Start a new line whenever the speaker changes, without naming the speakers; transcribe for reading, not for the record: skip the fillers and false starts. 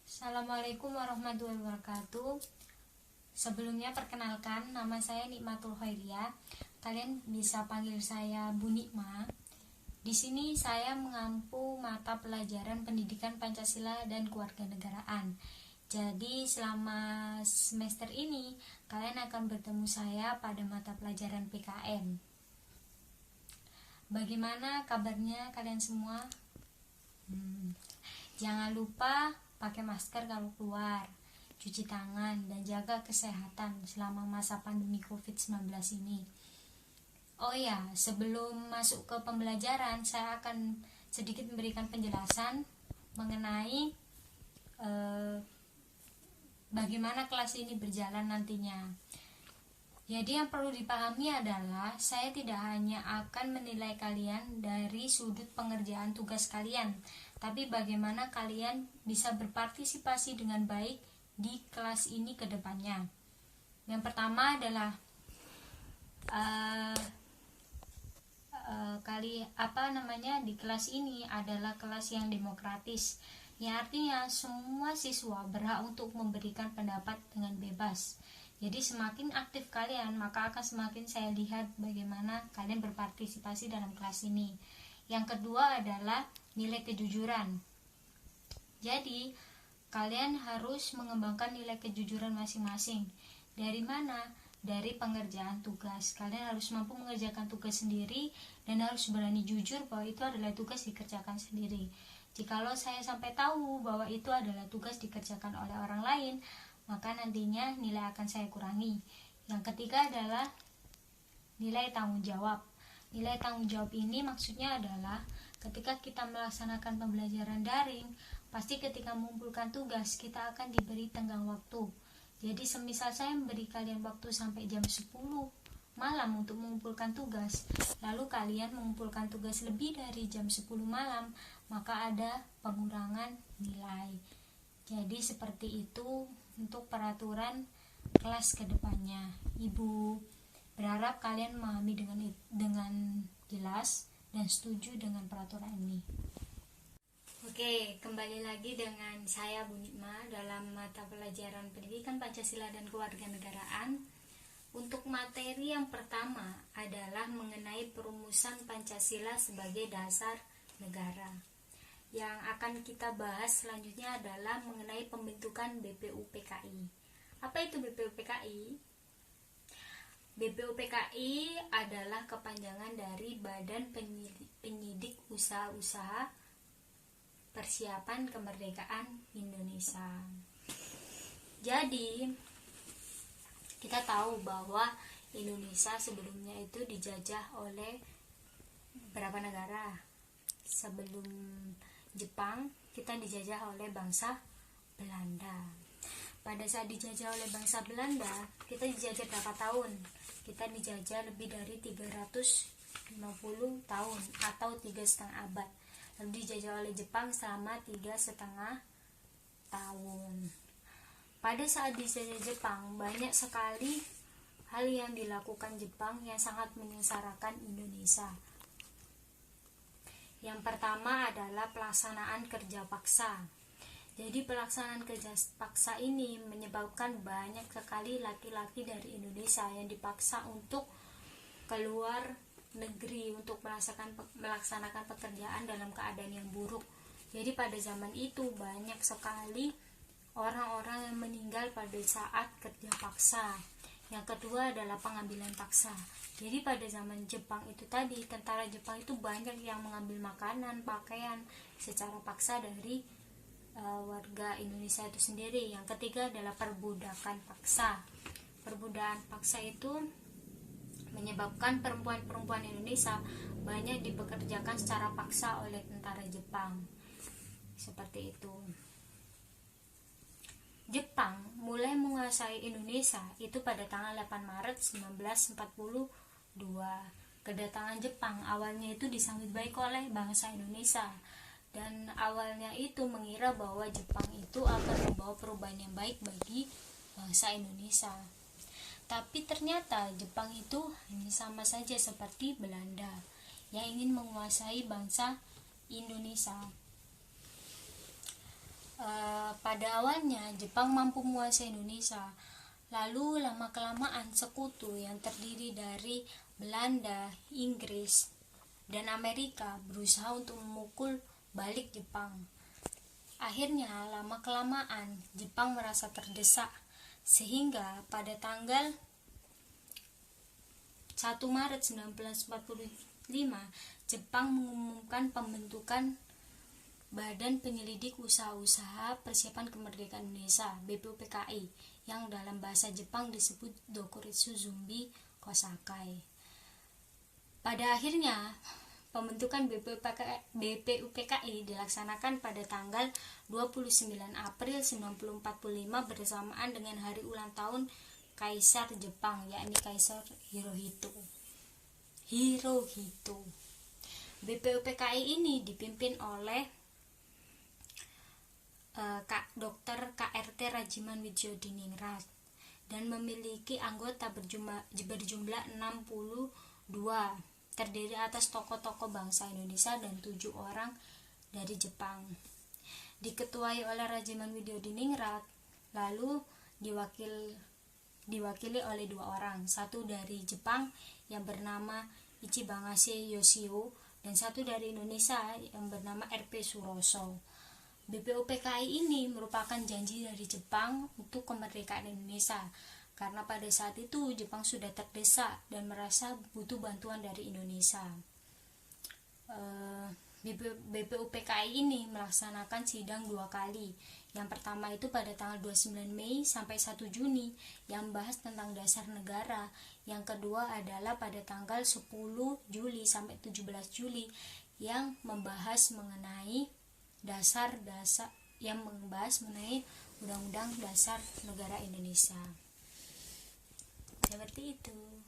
Assalamualaikum warahmatullahi wabarakatuh. Sebelumnya perkenalkan, nama saya Nikmatul Khairiyah. Kalian bisa panggil saya Bu Nikma. Di sini saya mengampu mata pelajaran Pendidikan Pancasila dan Kewarganegaraan. Jadi selama semester ini kalian akan bertemu saya pada mata pelajaran PKM. Bagaimana kabarnya kalian semua? Jangan lupa pakai masker kalau keluar, cuci tangan, dan jaga kesehatan selama masa pandemi COVID-19 ini. Oh ya, sebelum masuk ke pembelajaran, saya akan sedikit memberikan penjelasan mengenai bagaimana kelas ini berjalan nantinya. Jadi yang perlu dipahami adalah saya tidak hanya akan menilai kalian dari sudut pengerjaan tugas kalian, tapi bagaimana kalian bisa berpartisipasi dengan baik di kelas ini ke depannya. Yang pertama adalah di kelas ini adalah kelas yang demokratis. Yang artinya semua siswa berhak untuk memberikan pendapat dengan bebas. Jadi semakin aktif kalian, maka akan semakin saya lihat bagaimana kalian berpartisipasi dalam kelas ini. Yang kedua adalah nilai kejujuran. Jadi kalian harus mengembangkan nilai kejujuran masing-masing. Dari mana? Dari pengerjaan tugas. Kalian harus mampu mengerjakan tugas sendiri dan harus berani jujur bahwa itu adalah tugas dikerjakan sendiri. Jikalau saya sampai tahu bahwa itu adalah tugas dikerjakan oleh orang lain, maka nantinya nilai akan saya kurangi. Yang ketiga adalah nilai tanggung jawab. Nilai tanggung jawab ini maksudnya adalah ketika kita melaksanakan pembelajaran daring, pasti ketika mengumpulkan tugas kita akan diberi tenggang waktu. Jadi semisal saya memberi kalian waktu sampai jam 10 malam untuk mengumpulkan tugas, lalu kalian mengumpulkan tugas lebih dari jam 10 malam, maka ada pengurangan nilai. Jadi seperti itu untuk peraturan kelas kedepannya. Ibu berharap kalian memahami dengan jelas dan setuju dengan peraturan ini. Oke, kembali lagi dengan saya Bu Nikma dalam mata pelajaran Pendidikan Pancasila dan Kewarganegaraan. Untuk materi yang pertama adalah mengenai perumusan Pancasila sebagai dasar negara. Yang akan kita bahas selanjutnya adalah mengenai pembentukan BPUPKI. Apa itu BPUPKI? BPUPKI adalah kepanjangan dari Badan Penyidik Usaha-Usaha Persiapan Kemerdekaan Indonesia. Jadi kita tahu bahwa Indonesia sebelumnya itu dijajah oleh berapa negara? Sebelum Jepang, kita dijajah oleh bangsa Belanda. Pada saat dijajah oleh bangsa Belanda, kita dijajah berapa tahun? Kita dijajah lebih dari 350 tahun atau 3,5 abad. Lalu dijajah oleh Jepang selama 3,5 tahun. Pada saat dijajah Jepang, banyak sekali hal yang dilakukan Jepang yang sangat menyengsarakan Indonesia. Yang pertama adalah pelaksanaan kerja paksa. Jadi pelaksanaan kerja paksa ini menyebabkan banyak sekali laki-laki dari Indonesia yang dipaksa untuk keluar negeri untuk melaksanakan pekerjaan dalam keadaan yang buruk. Jadi pada zaman itu banyak sekali orang-orang yang meninggal pada saat kerja paksa. Yang kedua adalah pengambilan paksa. Jadi pada zaman Jepang itu tadi, tentara Jepang itu banyak yang mengambil makanan, pakaian secara paksa dari warga Indonesia itu sendiri. Yang ketiga adalah perbudakan paksa. Perbudakan paksa itu menyebabkan perempuan-perempuan Indonesia banyak dipekerjakan secara paksa oleh tentara Jepang. Seperti itu. Jepang mulai menguasai Indonesia itu pada tanggal 8 Maret 1942. Kedatangan Jepang awalnya itu disambut baik oleh bangsa Indonesia, dan awalnya itu mengira bahwa Jepang itu akan membawa perubahan yang baik bagi bangsa Indonesia. Tapi ternyata Jepang itu hanya sama saja seperti Belanda yang ingin menguasai bangsa Indonesia. Pada awalnya Jepang mampu menguasai Indonesia, lalu lama-kelamaan sekutu yang terdiri dari Belanda, Inggris, dan Amerika berusaha untuk memukul balik Jepang. Akhirnya lama-kelamaan Jepang merasa terdesak, sehingga pada tanggal 1 Maret 1945 Jepang mengumumkan pembentukan Badan Penyelidik Usaha-Usaha Persiapan Kemerdekaan Indonesia (BPUPKI) yang dalam bahasa Jepang disebut Dokuretsu Zumbi Kosakai. Pada akhirnya pembentukan BPUPKI dilaksanakan pada tanggal 29 April 1945 bersamaan dengan hari ulang tahun Kaisar Jepang, yakni Kaisar Hirohito. BPUPKI ini dipimpin oleh Dr. KRT Rajiman Wijodiningrat dan memiliki anggota berjumlah 62, terdiri atas tokoh-tokoh bangsa Indonesia dan 7 orang dari Jepang. Diketuai oleh Rajiman Wijodiningrat, lalu diwakili oleh 2 orang, satu dari Jepang yang bernama Ichibagase Yoshio dan satu dari Indonesia yang bernama RP Suroso. BPUPKI ini merupakan janji dari Jepang untuk kemerdekaan Indonesia, karena pada saat itu Jepang sudah terdesak dan merasa butuh bantuan dari Indonesia. BPUPKI ini melaksanakan sidang 2 kali. Yang pertama itu pada tanggal 29 Mei sampai 1 Juni yang membahas tentang dasar negara. Yang kedua adalah pada tanggal 10 Juli sampai 17 Juli yang membahas mengenai Undang-Undang Dasar Negara Indonesia. Seperti itu.